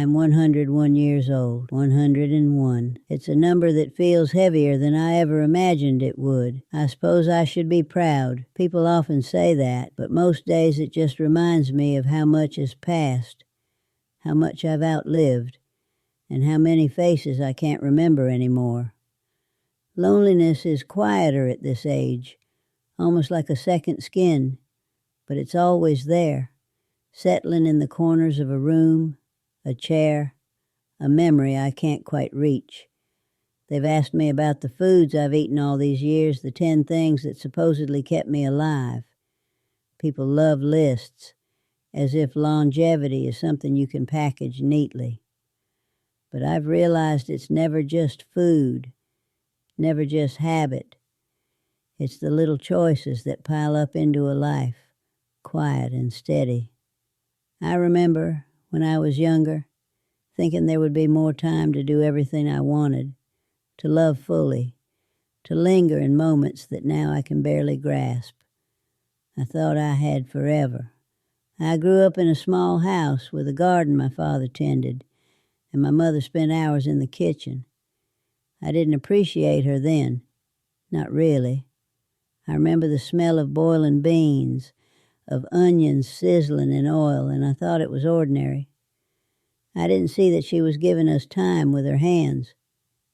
I'm 101 years old. 101. It's a number that feels heavier than I ever imagined it would. I suppose I should be proud. People often say that, but most days it just reminds me of how much has passed, how much I've outlived, and how many faces I can't remember anymore. Loneliness is quieter at this age, almost like a second skin, but it's always there, settling in the corners of a room, a chair, a memory I can't quite reach. They've asked me about the foods I've eaten all these years, the 10 things that supposedly kept me alive. People love lists, as if longevity is something you can package neatly. But I've realized it's never just food, never just habit. It's the little choices that pile up into a life, quiet and steady. I remember, when I was younger, thinking there would be more time to do everything I wanted, to love fully, to linger in moments that now I can barely grasp. I thought I had forever. I grew up in a small house with a garden my father tended, and my mother spent hours in the kitchen. I didn't appreciate her then, not really. I remember the smell of boiling beans, of onions sizzling in oil, and I thought it was ordinary. I didn't see that she was giving us time with her hands,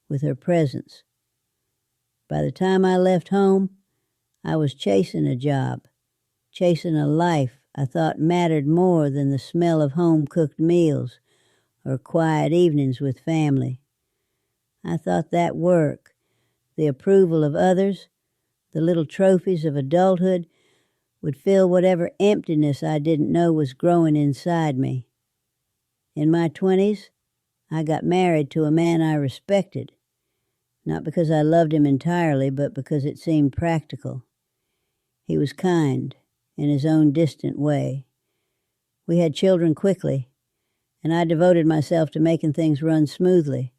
with her presence. By the time I left home, I was chasing a job, chasing a life I thought mattered more than the smell of home-cooked meals or quiet evenings with family. I thought that work, the approval of others, the little trophies of adulthood, would fill whatever emptiness I didn't know was growing inside me. In my 20s, I got married to a man I respected, not because I loved him entirely, but because it seemed practical. He was kind, in his own distant way. We had children quickly, and I devoted myself to making things run smoothly.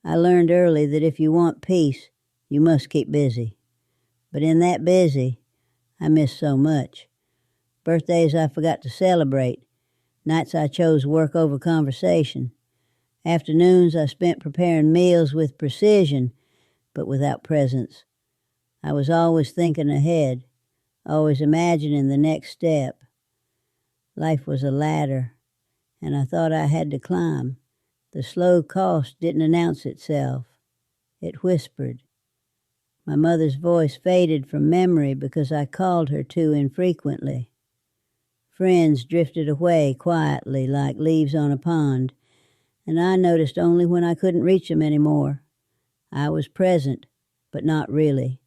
I learned early that if you want peace, you must keep busy. But in that busy, I missed so much. Birthdays I forgot to celebrate. Nights I chose work over conversation. Afternoons I spent preparing meals with precision, but without presence. I was always thinking ahead, always imagining the next step. Life was a ladder, and I thought I had to climb. The slow cost didn't announce itself. It whispered. My mother's voice faded from memory because I called her too infrequently. Friends drifted away quietly like leaves on a pond, and I noticed only when I couldn't reach them anymore. I was present, but not really.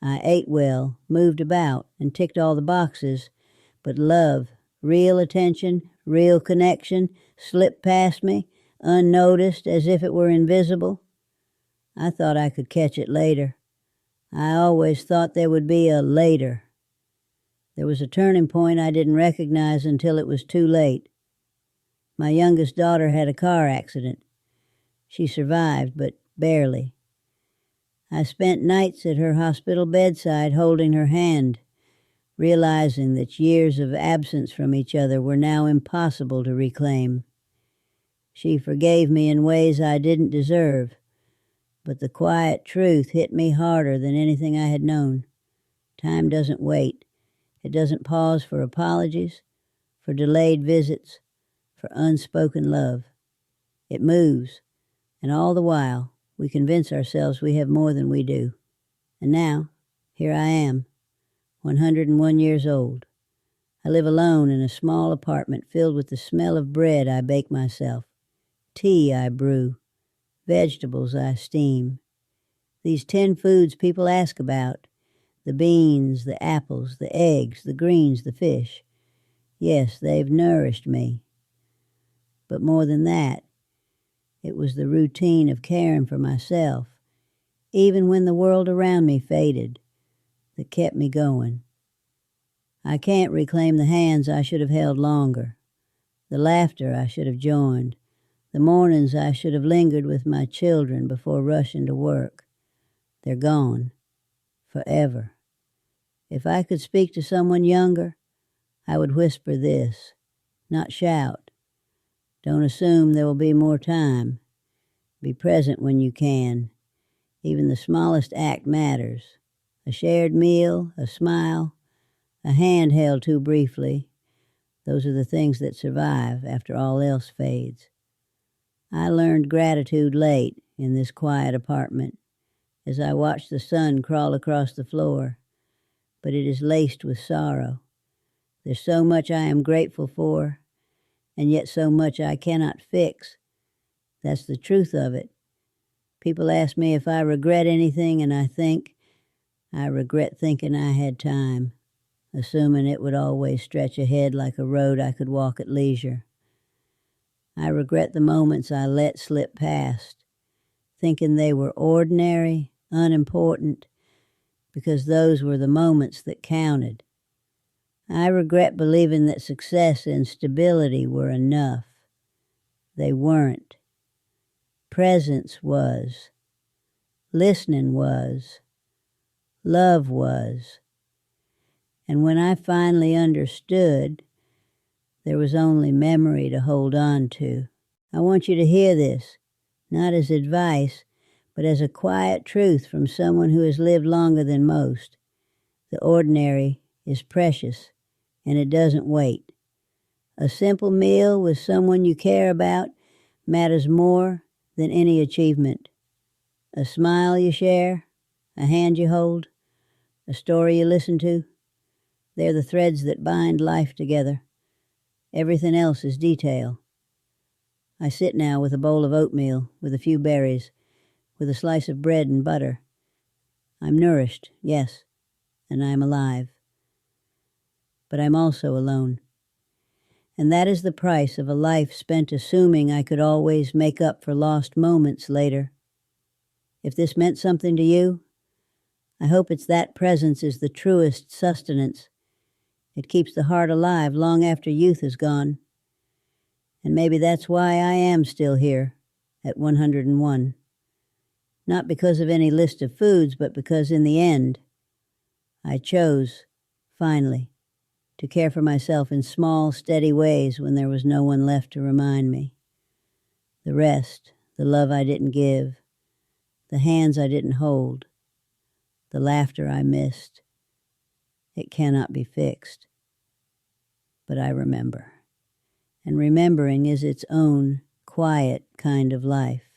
I ate well, moved about, and ticked all the boxes, but love, real attention, real connection, slipped past me, unnoticed as if it were invisible. I thought I could catch it later. I always thought there would be a later. There was a turning point I didn't recognize until it was too late. My youngest daughter had a car accident. She survived, but barely. I spent nights at her hospital bedside holding her hand, realizing that years of absence from each other were now impossible to reclaim. She forgave me in ways I didn't deserve, but the quiet truth hit me harder than anything I had known. Time doesn't wait. It doesn't pause for apologies, for delayed visits, for unspoken love. It moves, and all the while, we convince ourselves we have more than we do. And now, here I am, 101 years old. I live alone in a small apartment filled with the smell of bread I bake myself, tea I brew, vegetables I steam. These 10 foods people ask about, the beans, the apples, the eggs, the greens, the fish. Yes, they've nourished me. But more than that, it was the routine of caring for myself, even when the world around me faded, that kept me going. I can't reclaim the hands I should have held longer, the laughter I should have joined, the mornings I should have lingered with my children before rushing to work. They're gone, forever. If I could speak to someone younger, I would whisper this, not shout. Don't assume there will be more time. Be present when you can. Even the smallest act matters. A shared meal, a smile, a hand held too briefly. Those are the things that survive after all else fades. I learned gratitude late in this quiet apartment as I watched the sun crawl across the floor, but it is laced with sorrow. There's so much I am grateful for, and yet so much I cannot fix. That's the truth of it. People ask me if I regret anything, and I think I regret thinking I had time, assuming it would always stretch ahead like a road I could walk at leisure. I regret the moments I let slip past, thinking they were ordinary, unimportant, because those were the moments that counted. I regret believing that success and stability were enough. They weren't. Presence was. Listening was. Love was. And when I finally understood, there was only memory to hold on to. I want you to hear this, not as advice, but as a quiet truth from someone who has lived longer than most. The ordinary is precious, and it doesn't wait. A simple meal with someone you care about matters more than any achievement. A smile you share, a hand you hold, a story you listen to, they're the threads that bind life together. Everything else is detail. I sit now with a bowl of oatmeal, with a few berries, with a slice of bread and butter. I'm nourished, yes, and I'm alive. But I'm also alone. And that is the price of a life spent assuming I could always make up for lost moments later. If this meant something to you, I hope it's that presence is the truest sustenance. It keeps the heart alive long after youth is gone. And maybe that's why I am still here at 101. Not because of any list of foods, but because in the end, I chose, finally, to care for myself in small, steady ways when there was no one left to remind me. The rest, the love I didn't give, the hands I didn't hold, the laughter I missed, it cannot be fixed. But I remember. And remembering is its own quiet kind of life.